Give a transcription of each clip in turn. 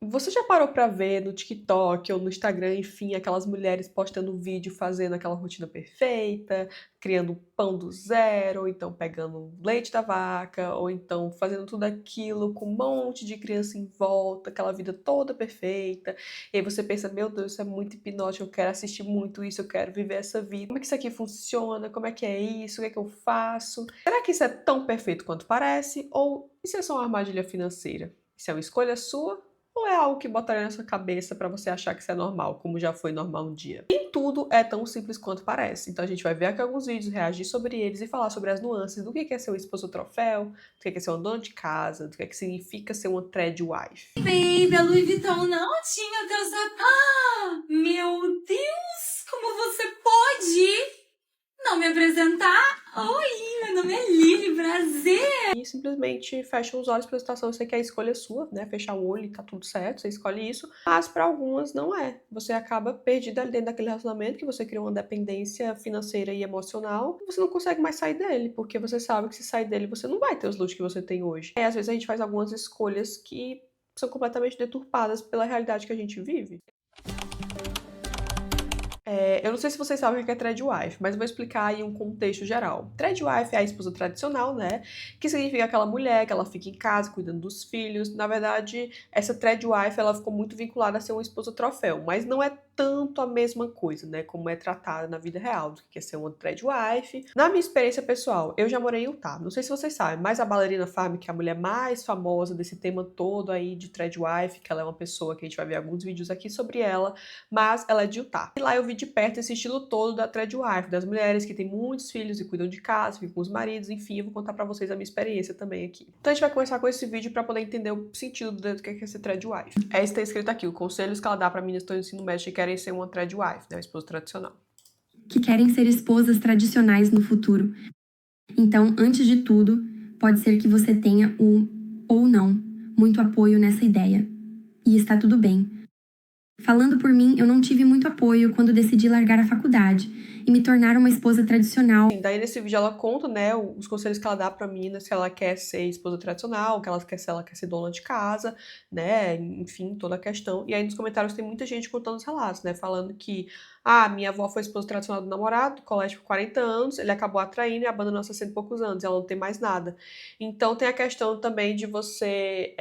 Você já parou pra ver no TikTok ou no Instagram, enfim, aquelas mulheres postando vídeo fazendo aquela rotina perfeita, criando pão do zero, ou então pegando leite da vaca, ou então fazendo tudo aquilo com um monte de criança em volta, aquela vida toda perfeita. E aí você pensa, meu Deus, isso é muito hipnótico, eu quero assistir muito isso, eu quero viver essa vida. Como é que isso aqui funciona? Como é que é isso? O que é que eu faço? Será que isso é tão perfeito quanto parece? Ou isso é só uma armadilha financeira? Isso é uma escolha sua? Ou é algo que botaria na sua cabeça pra você achar que isso é normal, como já foi normal um dia? Nem tudo é tão simples quanto parece. Então a gente vai ver aqui alguns vídeos, reagir sobre eles e falar sobre as nuances do que é ser um esposo troféu, do que é ser uma dona de casa, do que é que significa ser uma thread wife. Baby, a Louis Vuitton não tinha teu sapato. Ah, meu Deus, como você pode não me apresentar? Oi, meu nome é Lili, prazer. E simplesmente fecha os olhos pra situação, eu sei que é a escolha sua, né? Fechar o olho e tá tudo certo, você escolhe isso. Mas pra algumas não é. Você acaba perdida ali dentro daquele relacionamento que você criou uma dependência financeira e emocional. E você não consegue mais sair dele, porque você sabe que se sair dele você não vai ter os luxos que você tem hoje. E às vezes a gente faz algumas escolhas que são completamente deturpadas pela realidade que a gente vive. Eu não sei se vocês sabem o que é threadwife, mas eu vou explicar aí um contexto geral. Threadwife é a esposa tradicional, né? Que significa aquela mulher que ela fica em casa cuidando dos filhos. Na verdade, essa threadwife ela ficou muito vinculada a ser uma esposa troféu, mas não é tanto a mesma coisa, né? Como é tratada na vida real, do que é ser uma threadwife. Na minha experiência pessoal, eu já morei em Utah. Não sei se vocês sabem, mas a Ballerina Farm, que é a mulher mais famosa desse tema todo aí de threadwife, que ela é uma pessoa que a gente vai ver alguns vídeos aqui sobre ela, mas ela é de Utah. E lá eu vi de perto esse estilo todo da threadwife, das mulheres que têm muitos filhos e cuidam de casa, ficam com os maridos, enfim, eu vou contar pra vocês a minha experiência também aqui. Então a gente vai começar com esse vídeo pra poder entender o sentido do que é ser threadwife. É isso que tá escrito aqui, o conselhos que ela dá pra meninas que estão no ensino médio que querem ser uma threadwife, né, uma esposa tradicional. Que querem ser esposas tradicionais no futuro. Então, antes de tudo, pode ser que você tenha ou não muito apoio nessa ideia. E está tudo bem. Falando por mim, eu não tive muito apoio quando decidi largar a faculdade e me tornar uma esposa tradicional. Daí nesse vídeo ela conta, né, os conselhos que ela dá pra menina se ela quer ser esposa tradicional, que ela quer se ela quer ser dona de casa, né, enfim, toda a questão. E aí nos comentários tem muita gente contando os relatos, né, falando que minha avó foi esposa tradicional do namorado, do colégio por 40 anos, ele acabou atraindo e abandonou aos 60 e poucos anos, ela não tem mais nada. Então tem a questão também de você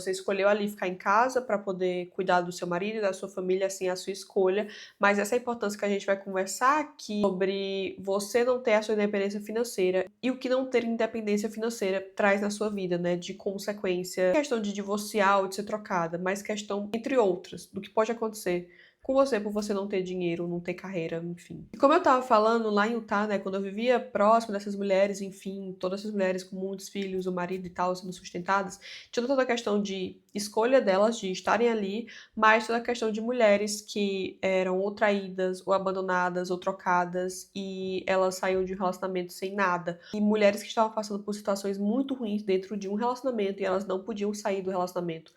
escolheu ali ficar em casa pra poder cuidar do seu marido e da sua família, assim, a sua escolha, mas essa é a importância que a gente vai conversar aqui sobre você não ter a sua independência financeira e o que não ter independência financeira traz na sua vida, né, de consequência. Questão de divorciar ou de ser trocada, mas questão, entre outras, do que pode acontecer com você por você não ter dinheiro, não ter carreira, enfim. E como eu tava falando lá em Utah, né, quando eu vivia próximo dessas mulheres, enfim, todas essas mulheres com muitos filhos, o marido e tal, sendo sustentadas, tinha toda a questão de escolha delas de estarem ali, mas toda a questão de mulheres que eram ou traídas, ou abandonadas, ou trocadas, e elas saíam de um relacionamento sem nada. E mulheres que estavam passando por situações muito ruins dentro de um relacionamento e elas não podiam sair do relacionamento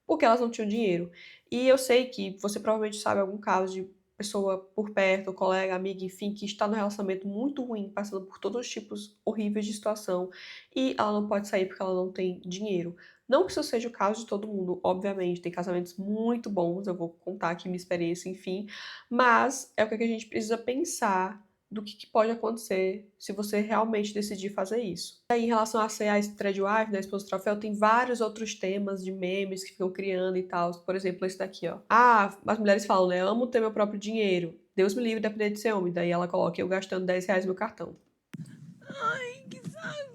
porque elas não tinham dinheiro. E eu sei que você provavelmente sabe algum caso de pessoa por perto, colega, amiga, enfim, que está num relacionamento muito ruim, passando por todos os tipos horríveis de situação, e ela não pode sair porque ela não tem dinheiro. Não que isso seja o caso de todo mundo, obviamente, tem casamentos muito bons, eu vou contar aqui minha experiência, enfim, mas é o que a gente precisa pensar do que pode acontecer se você realmente decidir fazer isso. Aí, em relação a ser a threadwife, né, esposa troféu, tem vários outros temas de memes que ficam criando e tal. Por exemplo, esse daqui, ó. As mulheres falam, né, amo ter meu próprio dinheiro. Deus me livre de depender de ser homem. Daí ela coloca, eu gastando R$ 10 no meu cartão. Ai, que saco.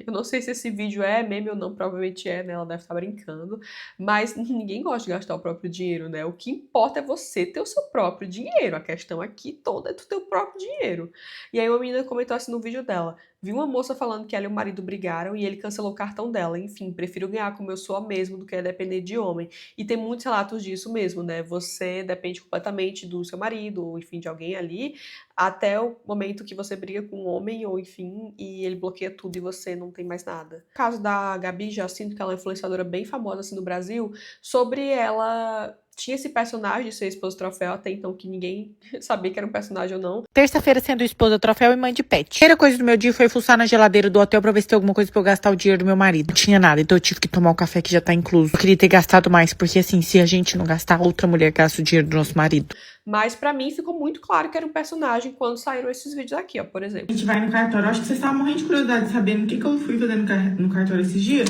Eu não sei se esse vídeo é meme ou não, provavelmente é, né? Ela deve estar brincando. Mas ninguém gosta de gastar o próprio dinheiro, né? O que importa é você ter o seu próprio dinheiro. A questão aqui toda é tu ter o próprio dinheiro. E aí uma menina comentou assim no vídeo dela. Vi uma moça falando que ela e o marido brigaram e ele cancelou o cartão dela. Enfim, prefiro ganhar como eu sou mesmo do que depender de homem. E tem muitos relatos disso mesmo, né? Você depende completamente do seu marido, ou enfim, de alguém ali, até o momento que você briga com um homem, ou enfim, e ele bloqueia tudo e você não tem mais nada. No caso da Gabi Jacinto, que ela é uma influenciadora bem famosa assim no Brasil, sobre ela tinha esse personagem de ser esposa troféu, até então que ninguém sabia que era um personagem ou não. Terça-feira sendo esposa troféu e mãe de pet. A primeira coisa do meu dia foi fuçar na geladeira do hotel pra ver se tem alguma coisa pra eu gastar o dinheiro do meu marido. Não tinha nada, então eu tive que tomar o café que já tá incluso. Eu queria ter gastado mais, porque assim, se a gente não gastar, outra mulher gasta o dinheiro do nosso marido. Mas pra mim ficou muito claro que era um personagem quando saíram esses vídeos aqui, ó, por exemplo. A gente vai no cartório, acho que vocês estavam morrendo de curiosidade de saber o que eu fui fazer no cartório esses dias.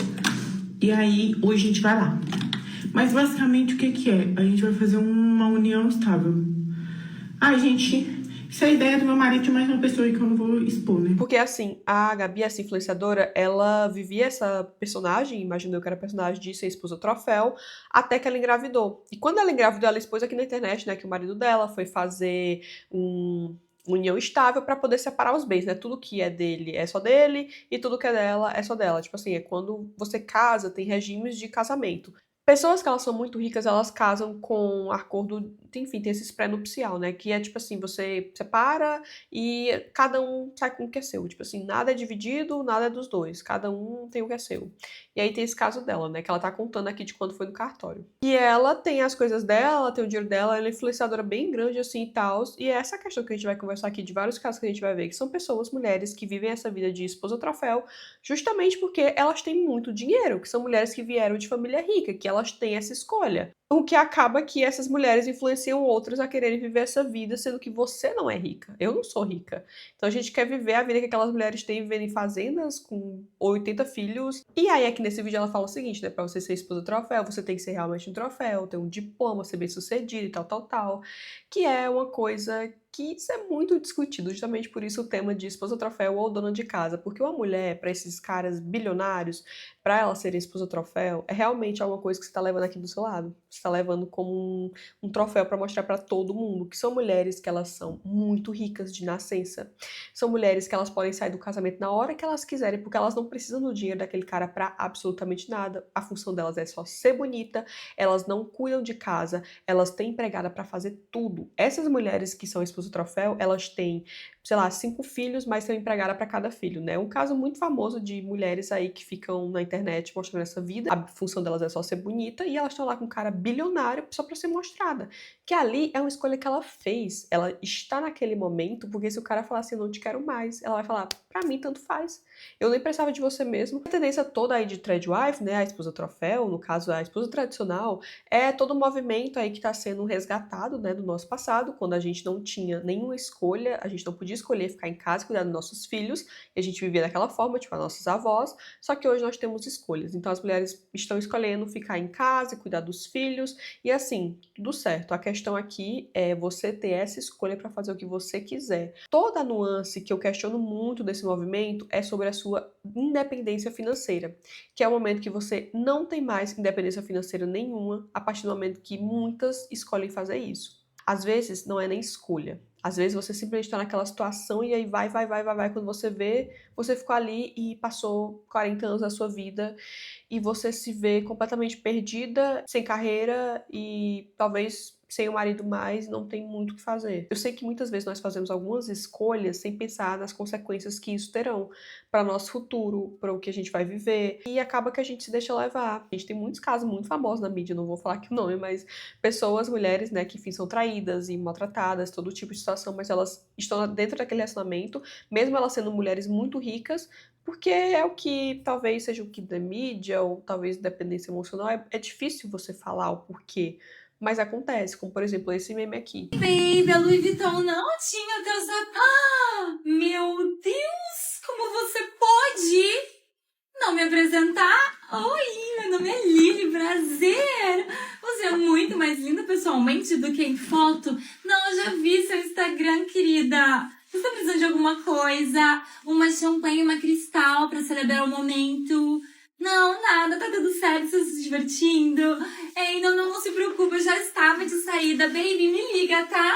E aí, hoje a gente vai lá. Mas basicamente o que é? A gente vai fazer uma união estável. Ai, gente, isso é a ideia do meu marido de mais uma pessoa que eu não vou expor, né? Porque assim, a Gabi, essa influenciadora, ela vivia essa personagem, imaginou que era personagem de ser esposa troféu, até que ela engravidou. E quando ela engravidou, ela expôs aqui na internet, né, que o marido dela foi fazer união estável pra poder separar os bens, né? Tudo que é dele é só dele e tudo que é dela é só dela. Tipo assim, é quando você casa, tem regimes de casamento. Pessoas que elas são muito ricas, elas casam com acordo, enfim, tem esse pré-nupcial, né? Que é tipo assim, você separa e cada um sai com o que é seu. Tipo assim, nada é dividido, nada é dos dois. Cada um tem o que é seu. E aí tem esse caso dela, né? Que ela tá contando aqui de quando foi no cartório. E ela tem as coisas dela, tem o dinheiro dela, ela é influenciadora bem grande assim e tal. E é essa questão que a gente vai conversar aqui, de vários casos que a gente vai ver, que são pessoas, mulheres, que vivem essa vida de esposa troféu, justamente porque elas têm muito dinheiro, que são mulheres que vieram de família rica, que elas têm essa escolha. O que acaba que essas mulheres influenciam outras a quererem viver essa vida, sendo que você não é rica. Eu não sou rica. Então a gente quer viver a vida que aquelas mulheres têm, vivendo em fazendas com 80 filhos. E aí aqui nesse vídeo ela fala o seguinte, né? Pra você ser esposa troféu, você tem que ser realmente um troféu, ter um diploma, ser bem sucedido e tal, tal, tal. Que é uma coisa que isso é muito discutido, justamente por isso o tema de esposa troféu ou dona de casa. Porque uma mulher, pra esses caras bilionários, pra ela ser esposa troféu, é realmente alguma coisa que você tá levando aqui do seu lado. Você tá levando como um troféu pra mostrar pra todo mundo que são mulheres que elas são muito ricas de nascença. São mulheres que elas podem sair do casamento na hora que elas quiserem, porque elas não precisam do dinheiro daquele cara pra absolutamente nada. A função delas é só ser bonita, elas não cuidam de casa, elas têm empregada pra fazer tudo. Essas mulheres que são esposa troféu, elas têm, sei lá, 5 filhos, mas têm empregada pra cada filho, né? Um caso muito famoso de mulheres aí que ficam na internet mostrando essa vida. A função delas é só ser bonita e elas estão lá com um cara bilionário só pra ser mostrada. Que ali é uma escolha que ela fez. Ela está naquele momento, porque se o cara falar assim, eu não te quero mais, ela vai falar, pra mim tanto faz. Eu nem precisava de você mesmo. A tendência toda aí de trad wife, né, a esposa troféu, no caso a esposa tradicional, é todo um movimento aí que tá sendo resgatado, né, do nosso passado, quando a gente não tinha nenhuma escolha, a gente não podia escolher ficar em casa e cuidar dos nossos filhos, e a gente vivia daquela forma, tipo as nossas avós, só que hoje nós temos escolhas. Então as mulheres estão escolhendo ficar em casa e cuidar dos filhos, e assim, tudo certo. A questão aqui é você ter essa escolha para fazer o que você quiser. Toda a nuance que eu questiono muito desse movimento é sobre a sua independência financeira, que é o momento que você não tem mais independência financeira nenhuma, a partir do momento que muitas escolhem fazer isso. Às vezes não é nem escolha. Às vezes você simplesmente está naquela situação e aí vai. Quando você vê, você ficou ali e passou 40 anos da sua vida e você se vê completamente perdida, sem carreira e talvez sem o marido mais, não tem muito o que fazer. Eu sei que muitas vezes nós fazemos algumas escolhas sem pensar nas consequências que isso terão para o nosso futuro, para o que a gente vai viver, e acaba que a gente se deixa levar. A gente tem muitos casos muito famosos na mídia, não vou falar aqui o nome, mas pessoas, mulheres, né, que enfim, são traídas e maltratadas, todo tipo de situação, mas elas estão dentro daquele relacionamento, mesmo elas sendo mulheres muito ricas, porque é o que talvez seja o que da mídia, ou talvez dependência emocional, é difícil você falar o porquê. Mas acontece, como por exemplo esse meme aqui. Baby, a Louis Vuitton não tinha teu sapato. Ah, meu Deus, como você pode não me apresentar? Oi, meu nome é Lili, prazer. Você é muito mais linda pessoalmente do que em foto. Não, eu já vi seu Instagram, querida. Você tá precisando de alguma coisa? Uma champanhe, uma cristal pra celebrar o momento? Não, nada, tá tudo certo, você se divertindo. Ei, não se preocupe, eu já estava de saída. Baby, me liga, tá?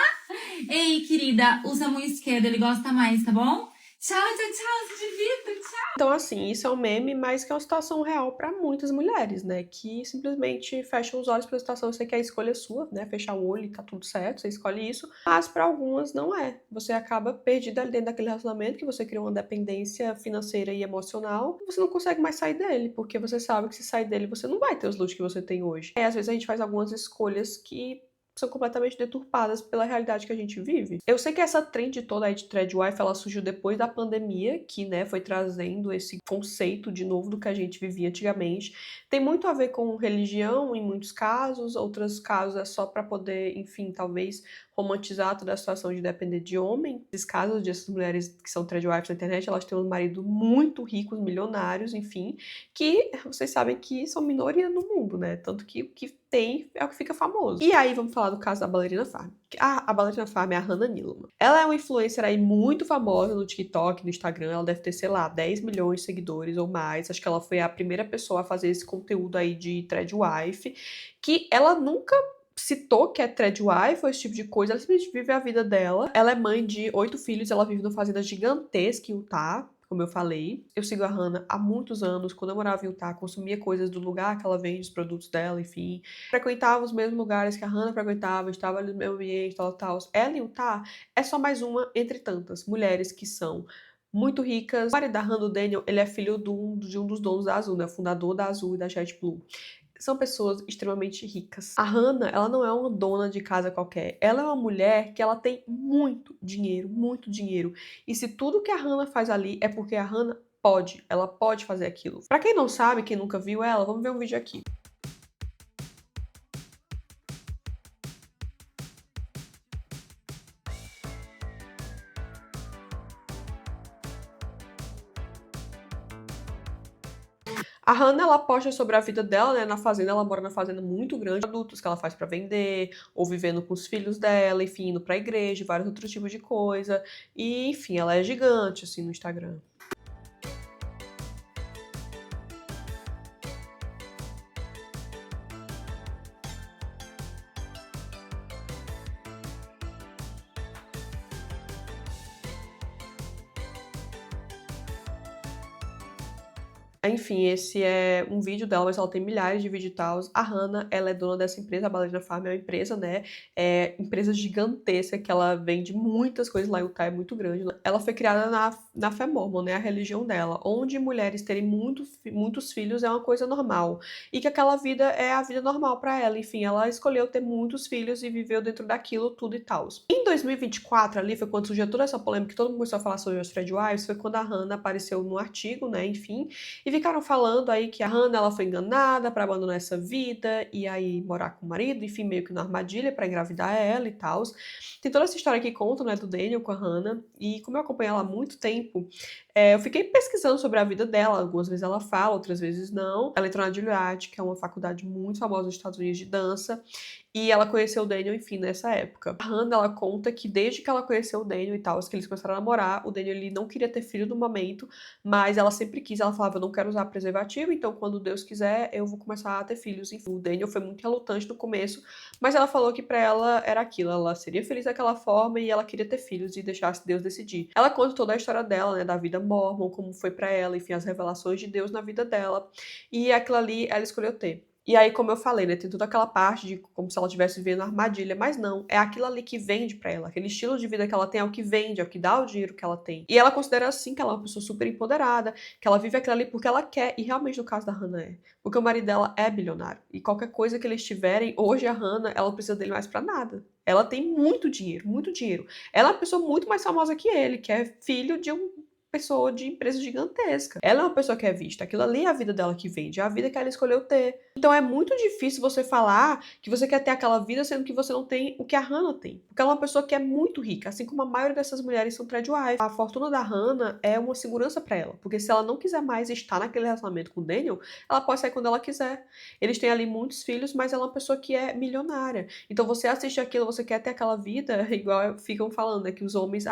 Ei, querida, usa a mão esquerda, ele gosta mais, tá bom? Tchau, tchau, tchau, se divirta, tchau. Então, assim, isso é um meme, mas que é uma situação real pra muitas mulheres, né? Que simplesmente fecham os olhos pra situação. Eu sei que é a escolha sua, né? Fechar o olho e tá tudo certo, você escolhe isso. Mas pra algumas não é. Você acaba perdida ali dentro daquele relacionamento que você criou uma dependência financeira e emocional. E você não consegue mais sair dele, porque você sabe que se sair dele você não vai ter os luxos que você tem hoje. E às vezes a gente faz algumas escolhas que são completamente deturpadas pela realidade que a gente vive. Eu sei que essa trend toda aí de threadwife, ela surgiu depois da pandemia, que, né, foi trazendo esse conceito de novo do que a gente vivia antigamente. Tem muito a ver com religião em muitos casos, outros casos é só para poder, enfim, talvez romantizar toda a situação de depender de homem. Esses casos dessas mulheres que são threadwives na internet, elas têm um marido muito ricos, milionários, enfim, que vocês sabem que são minoria no mundo, né? Tanto que o que tem é o que fica famoso. E aí vamos falar do caso da Ballerina Farm. A Ballerina Farm é a Hannah Nilman. Ela é uma influencer aí muito famosa no TikTok, no Instagram. Ela deve ter, sei lá, 10 milhões de seguidores ou mais. Acho que ela foi a primeira pessoa a fazer esse conteúdo aí de threadwife, que ela nunca citou que é threadwife ou esse tipo de coisa. Ela simplesmente vive a vida dela. Ela é mãe de 8 filhos. Ela vive numa fazenda gigantesca em Utah, como eu falei. Eu sigo a Hannah há muitos anos. Quando eu morava em Utah, consumia coisas do lugar que ela vende, os produtos dela, enfim. Frequentava os mesmos lugares que a Hannah frequentava, estava ali no meu ambiente, tal, tal. Ela em Utah é só mais uma entre tantas mulheres que são muito ricas. O marido da Hannah, o Daniel, ele é filho de um dos donos da Azul, né? Fundador da Azul e da JetBlue. São pessoas extremamente ricas. A Hannah, ela não é uma dona de casa qualquer. Ela é uma mulher que ela tem muito dinheiro, muito dinheiro. E se tudo que a Hannah faz ali é porque a Hannah pode, ela pode fazer aquilo. Pra quem não sabe, quem nunca viu ela, vamos ver um vídeo aqui. A Hannah, ela posta sobre a vida dela, né, na fazenda. Ela mora na fazenda muito grande, adultos que ela faz pra vender, ou vivendo com os filhos dela, enfim, indo pra igreja, vários outros tipos de coisa. E, enfim, ela é gigante, assim, no Instagram. Enfim, esse é um vídeo dela, mas ela tem milhares de vídeos e tal. A Hannah, ela é dona dessa empresa, a Ballerina Farm é uma empresa, né? É empresa gigantesca que ela vende muitas coisas lá em Utah, é muito grande. Ela foi criada na fé mormon, né? A religião dela, onde mulheres terem muitos filhos é uma coisa normal. E que aquela vida é a vida normal pra ela. Enfim, ela escolheu ter muitos filhos e viveu dentro daquilo tudo e tal. Em 2024, ali, foi quando surgiu toda essa polêmica, que todo mundo começou a falar sobre os threadwives, foi quando a Hannah apareceu no artigo, né? Enfim, e ficaram falando aí que a Hannah, ela foi enganada pra abandonar essa vida e aí morar com o marido, enfim, meio que na armadilha pra engravidar ela e tal. Tem toda essa história que conta, né, do Daniel com a Hannah, e como eu acompanho ela há muito tempo, eu fiquei pesquisando sobre a vida dela. Algumas vezes ela fala, outras vezes não. Ela entrou na Juilliard, que é uma faculdade muito famosa nos Estados Unidos de dança, e ela conheceu o Daniel, enfim, nessa época. A Hannah, ela conta que desde que ela conheceu o Daniel e tal, que eles começaram a namorar, o Daniel, ele não queria ter filho no momento, mas ela sempre quis. Ela falava, eu não quero usar preservativo, então quando Deus quiser, eu vou começar a ter filhos. Enfim, o Daniel foi muito relutante no começo, mas ela falou que pra ela era aquilo, ela seria feliz daquela forma e ela queria ter filhos e deixasse Deus decidir. Ela conta toda a história dela, né, da vida mormon, como foi pra ela, enfim, as revelações de Deus na vida dela, e aquilo ali ela escolheu ter. E aí, como eu falei, né, tem toda aquela parte de como se ela estivesse vivendo armadilha, mas não, é aquilo ali que vende pra ela, aquele estilo de vida que ela tem é o que vende, é o que dá o dinheiro que ela tem. E ela considera assim que ela é uma pessoa super empoderada, que ela vive aquilo ali porque ela quer, e realmente no caso da Hannah é. Porque o marido dela é bilionário, e qualquer coisa que eles tiverem, hoje a Hannah, ela não precisa dele mais pra nada. Ela tem muito dinheiro, muito dinheiro. Ela é uma pessoa muito mais famosa que ele, que é filho de um pessoa de empresa gigantesca. Ela é uma pessoa que é vista. Aquilo ali é a vida dela que vende, é a vida que ela escolheu ter. Então é muito difícil você falar que você quer ter aquela vida sendo que você não tem o que a Hannah tem. Porque ela é uma pessoa que é muito rica, assim como a maioria dessas mulheres são threadwives. A fortuna da Hannah é uma segurança pra ela, porque se ela não quiser mais estar naquele relacionamento com o Daniel, ela pode sair quando ela quiser. Eles têm ali muitos filhos, mas ela é uma pessoa que é milionária. Então você assiste aquilo, você quer ter aquela vida, igual ficam falando, né, que os homens,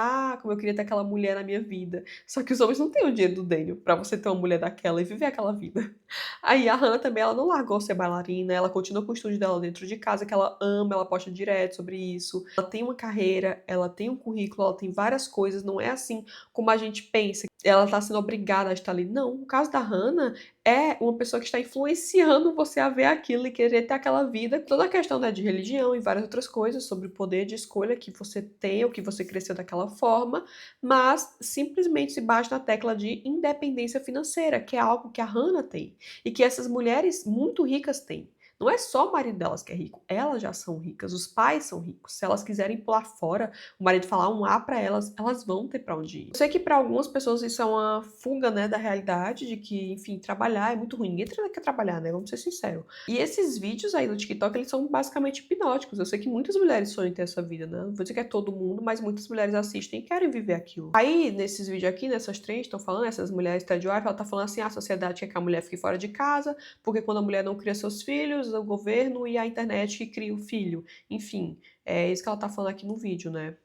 como eu queria ter aquela mulher na minha vida. Só que os homens não têm o dinheiro do Daniel pra você ter uma mulher daquela e viver aquela vida. Aí a Hannah também, ela não largou ser bailarina, ela continua com o estúdio dela dentro de casa, que ela ama, ela posta direto sobre isso. Ela tem uma carreira, ela tem um currículo, ela tem várias coisas, não é assim como a gente pensa, ela tá sendo obrigada a estar ali. Não, o caso da Hannah é uma pessoa que está influenciando você a ver aquilo e querer ter aquela vida. Toda a questão, né, de religião e várias outras coisas sobre o poder de escolha que você tem ou que você cresceu daquela forma, mas simplesmente se bate na tecla de independência financeira, que é algo que a Hannah tem e que essas mulheres muito ricas têm. Não é só o marido delas que é rico, elas já são ricas, os pais são ricos. Se elas quiserem pular fora, o marido falar um A pra elas, elas vão ter pra onde ir. Eu sei que pra algumas pessoas isso é uma fuga, né, da realidade, de que, enfim, trabalhar é muito ruim. Ninguém quer trabalhar, né, vamos ser sinceros. E esses vídeos aí do TikTok, eles são basicamente hipnóticos. Eu sei que muitas mulheres sonham em ter essa vida, né, não vou dizer que é todo mundo, mas muitas mulheres assistem e querem viver aquilo. Aí, nesses vídeos aqui, nessas três estão falando, essas mulheres tradwife, ela tá falando assim, a sociedade quer que a mulher fique fora de casa, porque quando a mulher não cria seus filhos, o governo e a internet que cria o filho. Enfim, é isso que ela tá falando aqui no vídeo, né?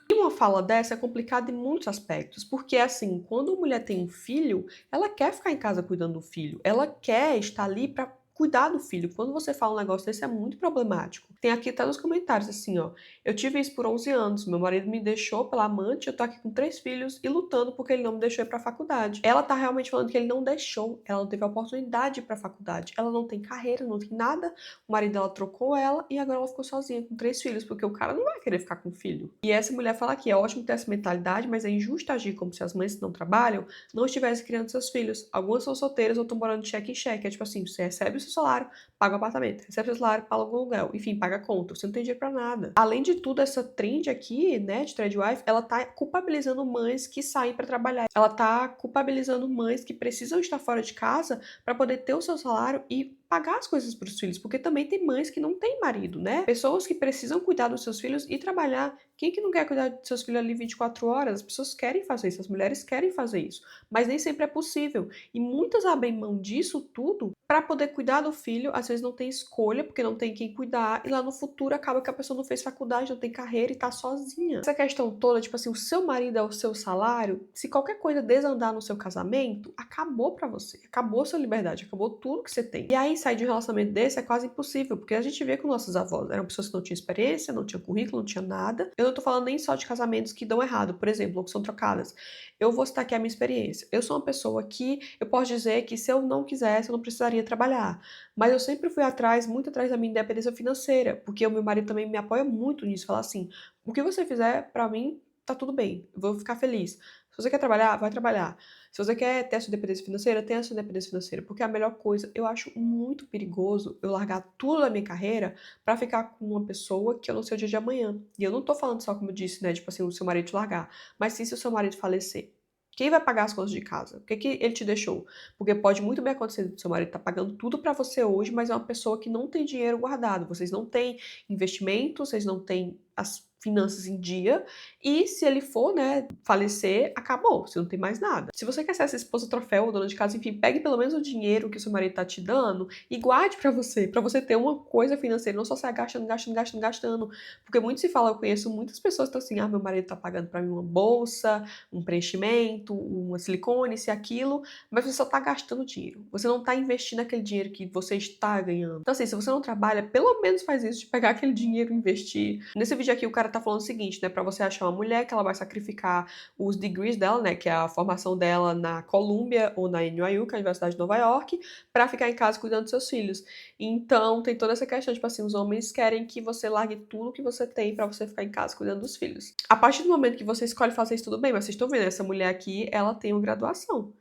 E uma fala dessa é complicada em muitos aspectos, porque assim, quando a mulher tem um filho, ela quer ficar em casa cuidando do filho, ela quer estar ali pra cuidar do filho. Quando você fala um negócio desse, é muito problemático. Tem aqui até nos comentários, assim, ó. Eu tive isso por 11 anos. Meu marido me deixou pela amante, eu tô aqui com 3 filhos e lutando porque ele não me deixou ir pra faculdade. Ela tá realmente falando que ele não deixou. Ela não teve a oportunidade de ir pra faculdade. Ela não tem carreira, não tem nada. O marido dela trocou ela e agora ela ficou sozinha com 3 filhos, porque o cara não vai querer ficar com o filho. E essa mulher fala aqui, é ótimo ter essa mentalidade, mas é injusto agir como se as mães que não trabalham não estivessem criando seus filhos. Algumas são solteiras ou estão morando de cheque em cheque. É tipo assim, você recebe o seu salário, paga o apartamento, recebe o seu salário, paga o aluguel, enfim, paga a conta, você não tem dinheiro pra nada. Além de tudo, essa trend aqui, né, de tradwife, ela tá culpabilizando mães que saem pra trabalhar. Ela tá culpabilizando mães que precisam estar fora de casa pra poder ter o seu salário e pagar as coisas pros filhos, porque também tem mães que não têm marido, né? Pessoas que precisam cuidar dos seus filhos e trabalhar. Quem que não quer cuidar dos seus filhos ali 24 horas? As pessoas querem fazer isso, as mulheres querem fazer isso, mas nem sempre é possível. E muitas abrem mão disso tudo para poder cuidar do filho, às vezes não tem escolha, porque não tem quem cuidar, e lá no futuro acaba que a pessoa não fez faculdade, não tem carreira e tá sozinha. Essa questão toda, tipo assim, o seu marido é o seu salário, se qualquer coisa desandar no seu casamento, acabou pra você, acabou sua liberdade, acabou tudo que você tem. E aí sair de um relacionamento desse é quase impossível, porque a gente vê com nossos avós, eram pessoas que não tinham experiência, não tinham currículo, não tinham nada. Eu não tô falando nem só de casamentos que dão errado, por exemplo, ou que são trocadas. Eu vou citar aqui a minha experiência. Eu sou uma pessoa que, eu posso dizer que se eu não quisesse, eu não precisaria trabalhar. Mas eu sempre fui atrás, muito atrás da minha independência financeira, porque o meu marido também me apoia muito nisso, fala assim, o que você fizer pra mim, tá tudo bem, eu vou ficar feliz. Se você quer trabalhar, vai trabalhar. Se você quer ter a sua independência financeira, tenha a sua independência financeira, porque é a melhor coisa. Eu acho muito perigoso eu largar tudo da minha carreira pra ficar com uma pessoa que eu não sei o dia de amanhã. E eu não tô falando só, como eu disse, né, tipo assim, o seu marido te largar, mas sim se o seu marido falecer. Quem vai pagar as contas de casa? O que que ele te deixou? Porque pode muito bem acontecer do seu marido tá pagando tudo pra você hoje, mas é uma pessoa que não tem dinheiro guardado. Vocês não têm investimento, vocês não têm as finanças em dia, e se ele for, né, falecer, acabou, você não tem mais nada. Se você quer ser essa esposa troféu ou dona de casa, enfim, pegue pelo menos o dinheiro que o seu marido tá te dando e guarde pra você ter uma coisa financeira, não só sair gastando, porque muito se fala, eu conheço muitas pessoas que estão assim, meu marido tá pagando pra mim uma bolsa, um preenchimento, uma silicone, isso e aquilo, mas você só tá gastando dinheiro, você não tá investindo aquele dinheiro que você está ganhando. Então assim, se você não trabalha, pelo menos faz isso, de pegar aquele dinheiro e investir. Nesse vídeo aqui, o cara tá falando o seguinte, né, pra você achar uma mulher que ela vai sacrificar os degrees dela, né, que é a formação dela na Columbia ou na NYU, que é a Universidade de Nova York, pra ficar em casa cuidando dos seus filhos. Então, tem toda essa questão, tipo assim, os homens querem que você largue tudo que você tem pra você ficar em casa cuidando dos filhos. A partir do momento que você escolhe fazer isso, tudo bem, mas vocês estão vendo, essa mulher aqui, ela tem uma graduação.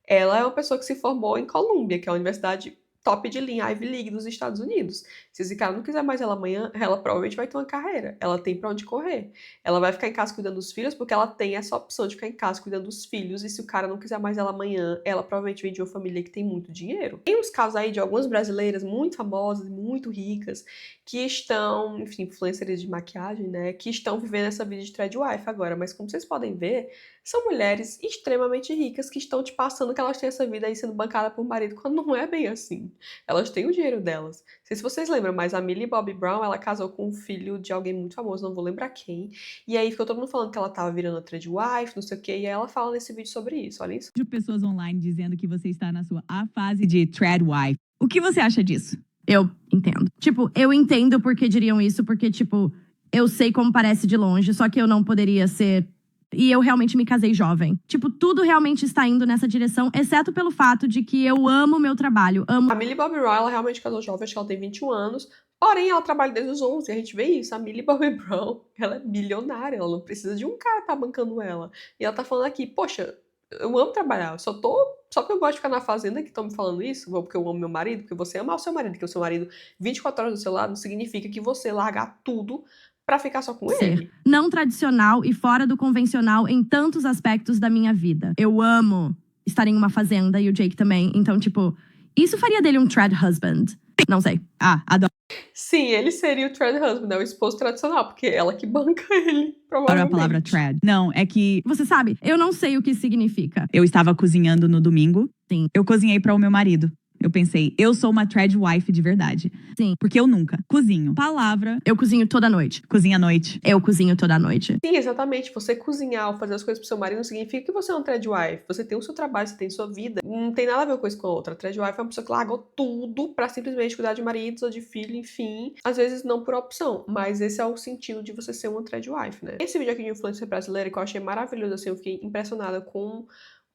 Ela é uma pessoa que se formou em Columbia, que é a universidade top de linha, Ivy League dos Estados Unidos. Se esse cara não quiser mais ela amanhã, ela provavelmente vai ter uma carreira. Ela tem pra onde correr. Ela vai ficar em casa cuidando dos filhos porque ela tem essa opção de ficar em casa cuidando dos filhos. E se o cara não quiser mais ela amanhã, ela provavelmente vem de uma família que tem muito dinheiro. Tem uns casos aí de algumas brasileiras muito famosas, muito ricas, que estão, enfim, influencers de maquiagem, né, que estão vivendo essa vida de tradwife agora. Mas como vocês podem ver, são mulheres extremamente ricas que estão te passando que elas têm essa vida aí sendo bancada por marido, quando não é bem assim. Elas têm o dinheiro delas. Não sei se vocês lembram, mas a Millie Bobby Brown, ela casou com um filho de alguém muito famoso, não vou lembrar quem. E aí ficou todo mundo falando que ela tava virando a trade wife, não sei o quê, e aí ela fala nesse vídeo sobre isso, olha isso. De pessoas online dizendo que você está na sua fase de trad wife. O que você acha disso? Eu entendo. Tipo, eu entendo porque diriam isso, porque, tipo, eu sei como parece de longe, só que eu não poderia ser. E eu realmente me casei jovem. Tipo, tudo realmente está indo nessa direção, exceto pelo fato de que eu amo meu trabalho, amo. A Millie Bobby Brown, ela realmente casou jovem, acho que ela tem 21 anos, porém ela trabalha desde os 11, e a gente vê isso. A Millie Bobby Brown, ela é bilionária, ela não precisa de um cara tá bancando ela. E ela tá falando aqui, poxa, eu amo trabalhar, só porque eu gosto de ficar na fazenda que estão me falando isso, ou porque eu amo meu marido, porque você ama o seu marido, porque o seu marido 24 horas do seu lado não significa que você largar tudo pra ficar só com ele. Não tradicional e fora do convencional em tantos aspectos da minha vida. Eu amo estar em uma fazenda e o Jake também. Então, tipo, isso faria dele um trad husband. Não sei. Adoro Sim, ele seria o trad husband, né? O esposo tradicional, porque ela que banca ele, provavelmente. a palavra trad. Não, é que Você sabe, eu não sei o que significa. eu estava cozinhando no domingo. Sim. Eu cozinhei para o meu marido. Eu pensei, eu sou uma trad wife de verdade. Sim. Porque eu nunca cozinho. Palavra, Eu cozinho toda noite. cozinha à noite. Eu cozinho toda noite. Sim, exatamente. Você cozinhar ou fazer as coisas pro seu marido não significa que você é um trad wife. Você tem o seu trabalho, você tem sua vida. Não tem nada a ver uma coisa com a outra. A trad wife é uma pessoa que largou tudo pra simplesmente cuidar de maridos ou de filho, enfim. Às vezes não por opção, mas esse é o sentido de você ser uma trad wife, né? Esse vídeo aqui de influencer brasileira que eu achei maravilhoso, assim, eu fiquei impressionada com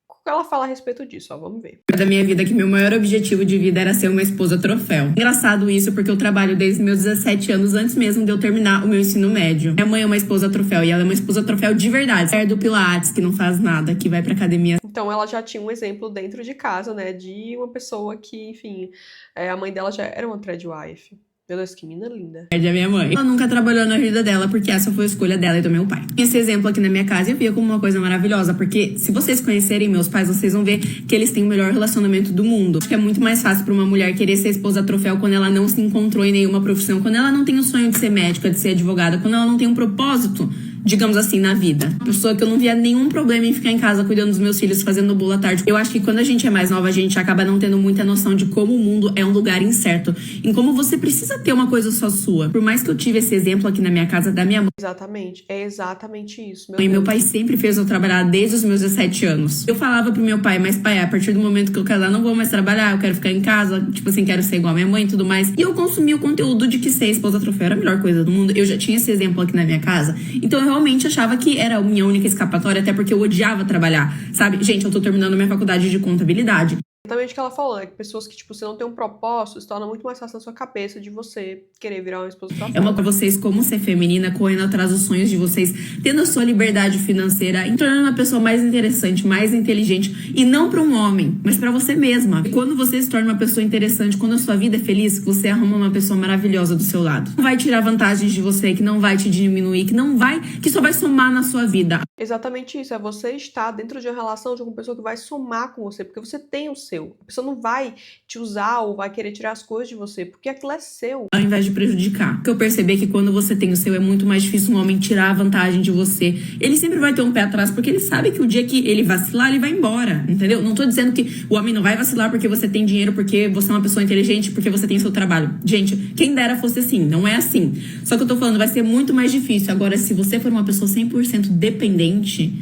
o que ela fala a respeito disso, ó, vamos ver. Da minha vida que meu maior objetivo de vida era ser uma esposa troféu. Engraçado isso, porque eu trabalho desde meus 17 anos, antes mesmo de eu terminar o meu ensino médio. Minha mãe é uma esposa troféu, e ela é uma esposa troféu de verdade. É do Pilates, que não faz nada, que vai pra academia. Então ela já tinha um exemplo dentro de casa, né, de uma pessoa que, enfim, a mãe dela já era uma trad wife. Meu Deus, que menina linda. É da minha mãe. Ela nunca trabalhou na vida dela, porque essa foi a escolha dela e do meu pai. Esse exemplo aqui na minha casa eu via como uma coisa maravilhosa, porque se vocês conhecerem meus pais, vocês vão ver que eles têm o melhor relacionamento do mundo. Acho que é muito mais fácil pra uma mulher querer ser esposa troféu quando ela não se encontrou em nenhuma profissão, quando ela não tem o sonho de ser médica, de ser advogada, quando ela não tem um propósito, digamos assim, na vida. Pessoa que eu não via nenhum problema em ficar em casa cuidando dos meus filhos, fazendo bolo à tarde. Eu acho que quando a gente é mais nova, a gente acaba não tendo muita noção de como o mundo é um lugar incerto, em como você precisa ter uma coisa só sua. Por mais que eu tive esse exemplo aqui na minha casa da minha mãe, Exatamente, é exatamente isso. meu pai sempre fez eu trabalhar desde os meus 17 anos. Eu falava pro meu pai, mas pai, a partir do momento que eu casar, não vou mais trabalhar, eu quero ficar em casa, tipo assim, quero ser igual a minha mãe e tudo mais. E eu consumi o conteúdo de que ser esposa troféu era a melhor coisa do mundo. Eu já tinha esse exemplo aqui na minha casa, então eu realmente achava que era a minha única escapatória, até porque eu odiava trabalhar, sabe? Gente, eu tô terminando minha faculdade de contabilidade. Exatamente o que ela falou, né? Que pessoas que, tipo, você não tem um propósito, se torna muito mais fácil na sua cabeça de você querer virar uma esposa troféu. É uma pra vocês como ser feminina, correndo atrás dos sonhos de vocês, tendo a sua liberdade financeira, e tornando uma pessoa mais interessante, mais inteligente, e não pra um homem, mas pra você mesma. E quando você se torna uma pessoa interessante, quando a sua vida é feliz, você arruma uma pessoa maravilhosa do seu lado. Não vai tirar vantagens de você, que não vai te diminuir, que só vai somar na sua vida. Exatamente isso, é você estar dentro de uma relação de uma pessoa que vai somar com você, porque você tem o seu. A pessoa não vai te usar ou vai querer tirar as coisas de você, porque aquilo é seu. Ao invés de prejudicar. Porque eu percebi que quando você tem o seu, é muito mais difícil um homem tirar a vantagem de você. Ele sempre vai ter um pé atrás, porque ele sabe que o dia que ele vacilar, ele vai embora, entendeu? Não tô dizendo que o homem não vai vacilar porque você tem dinheiro, porque você é uma pessoa inteligente, porque você tem seu trabalho. Gente, quem dera fosse assim, não é assim. Só que eu tô falando, vai ser muito mais difícil. Agora, se você for uma pessoa 100% dependente,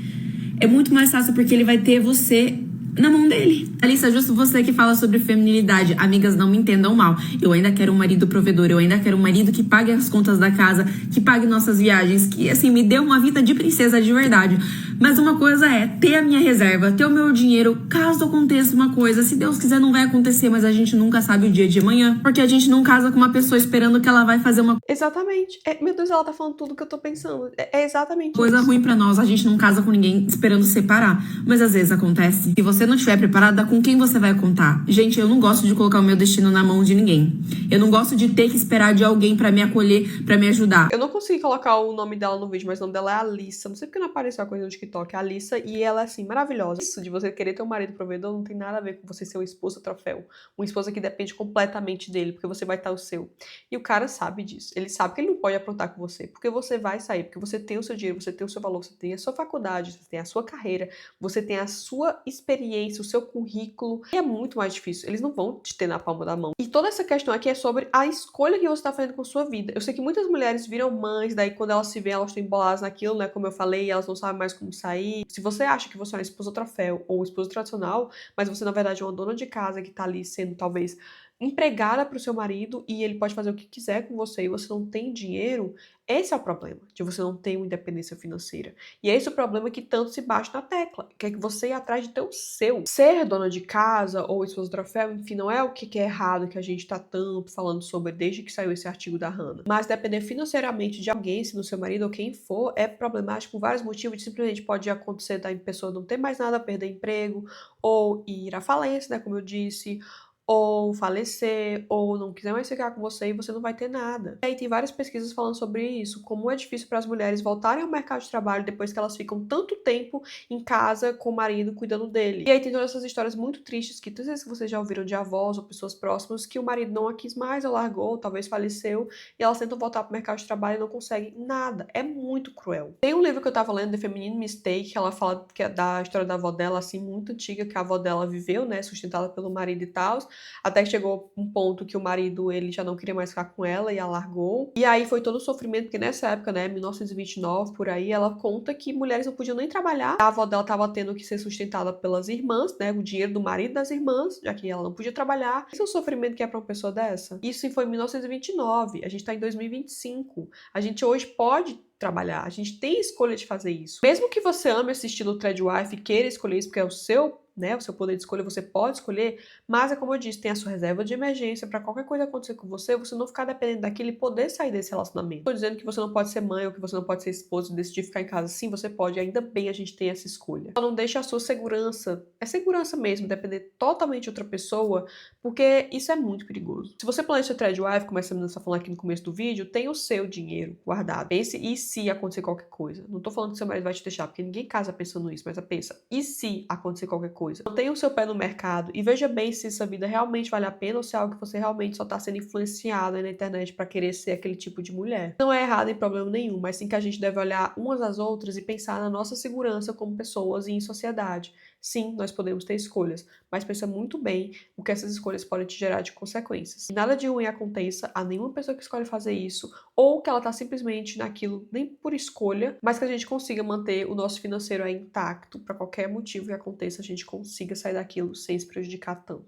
é muito mais fácil, porque ele vai ter você na mão dele. Alissa, justo você que fala sobre feminilidade. Amigas, não me entendam mal. Eu ainda quero um marido provedor, eu ainda quero um marido que pague as contas da casa, que pague nossas viagens, que, assim, me dê uma vida de princesa de verdade. Mas uma coisa é ter a minha reserva, ter o meu dinheiro, caso aconteça uma coisa. Se Deus quiser, não vai acontecer, mas a gente nunca sabe o dia de amanhã, porque a gente não casa com uma pessoa esperando que ela vai fazer uma Exatamente. Meu Deus, ela tá falando tudo que eu tô pensando. É exatamente coisa isso. ruim pra nós. A gente não casa com ninguém esperando separar, mas às vezes acontece. Se você não estiver preparada, com quem você vai contar? Gente, eu não gosto de colocar o meu destino na mão de ninguém. Eu não gosto de ter que esperar de alguém pra me acolher, pra me ajudar. Eu não consegui colocar o nome dela no vídeo, mas o nome dela é Alissa. Não sei porque não apareceu a coisa no TikTok. TikTok, a Alissa, e ela é, assim, maravilhosa. Isso de você querer ter um marido provedor não tem nada a ver com você ser uma esposa troféu. Uma esposa que depende completamente dele, porque você vai estar o seu. E o cara sabe disso. Ele sabe que ele não pode aprontar com você, porque você vai sair, porque você tem o seu dinheiro, você tem o seu valor, você tem a sua faculdade, você tem a sua carreira, você tem a sua experiência, o seu currículo. E é muito mais difícil. Eles não vão te ter na palma da mão. E toda essa questão aqui é sobre a escolha que você está fazendo com a sua vida. Eu sei que muitas mulheres viram mães, daí quando elas se veem, elas estão emboladas naquilo, né? Como eu falei, elas não sabem mais como sair. Se você acha que você é uma esposa troféu ou esposa tradicional, mas você na verdade é uma dona de casa que tá ali sendo talvez empregada pro seu marido e ele pode fazer o que quiser com você e você não tem dinheiro, esse é o problema, de você não ter uma independência financeira. E é esse o problema que tanto se bate na tecla, que é que você ir atrás de ter o seu. Ser dona de casa ou esposa troféu, enfim, não é o que é errado que a gente tá tanto falando sobre desde que saiu esse artigo da Hannah. Mas depender financeiramente de alguém, se no seu marido ou quem for, é problemático por vários motivos. Simplesmente pode acontecer da pessoa não ter mais nada, perder emprego, ou ir à falência, né, como eu disse, ou falecer, ou não quiser mais ficar com você e você não vai ter nada. E aí tem várias pesquisas falando sobre isso, como é difícil para as mulheres voltarem ao mercado de trabalho depois que elas ficam tanto tempo em casa com o marido cuidando dele. E aí tem todas essas histórias muito tristes que todas vezes que vocês já ouviram de avós ou pessoas próximas que o marido não a quis mais, ou largou, talvez faleceu, e elas tentam voltar pro mercado de trabalho e não conseguem nada. É muito cruel. Tem um livro que eu tava lendo, The Feminine Mistake, que ela fala que é da história da avó dela, assim, muito antiga, que a avó dela viveu, né, sustentada pelo marido e tal, até que chegou um ponto que o marido, ele já não queria mais ficar com ela e a largou. E aí foi todo o sofrimento, porque nessa época, né, 1929, por aí, ela conta que mulheres não podiam nem trabalhar. A avó dela tava tendo que ser sustentada pelas irmãs, né, o dinheiro do marido das irmãs, já que ela não podia trabalhar. Esse é o sofrimento que é pra uma pessoa dessa. Isso foi em 1929, a gente tá em 2025. A gente hoje pode trabalhar, a gente tem escolha de fazer isso. Mesmo que você ame esse estilo Threadwife e queira escolher isso porque é o seu, né, o seu poder de escolha, você pode escolher, mas é como eu disse, tem a sua reserva de emergência para qualquer coisa acontecer com você não ficar dependendo daquilo e poder sair desse relacionamento. Tô dizendo que você não pode ser mãe ou que você não pode ser esposa e decidir ficar em casa. Sim, você pode, ainda bem a gente tem essa escolha. Só não deixe a sua segurança, é segurança mesmo, depender totalmente de outra pessoa, porque isso é muito perigoso. Se você planeja ser Threadwife, como essa menina está falando aqui no começo do vídeo, tem o seu dinheiro guardado. Pense, e se acontecer qualquer coisa? Não tô falando que seu marido vai te deixar, porque ninguém casa pensando nisso, mas pensa, e se acontecer qualquer coisa? Mantenha o seu pé no mercado e veja bem se essa vida realmente vale a pena ou se é algo que você realmente só tá sendo influenciado aí na internet pra querer ser aquele tipo de mulher. Não é errado em problema nenhum, mas sim que a gente deve olhar umas às outras e pensar na nossa segurança como pessoas e em sociedade. Sim, nós podemos ter escolhas, mas pensa muito bem o que essas escolhas podem te gerar de consequências. E nada de ruim aconteça a nenhuma pessoa que escolhe fazer isso, ou que ela tá simplesmente naquilo nem por escolha, mas que a gente consiga manter o nosso financeiro aí intacto para qualquer motivo que aconteça, a gente consiga sair daquilo sem se prejudicar tanto.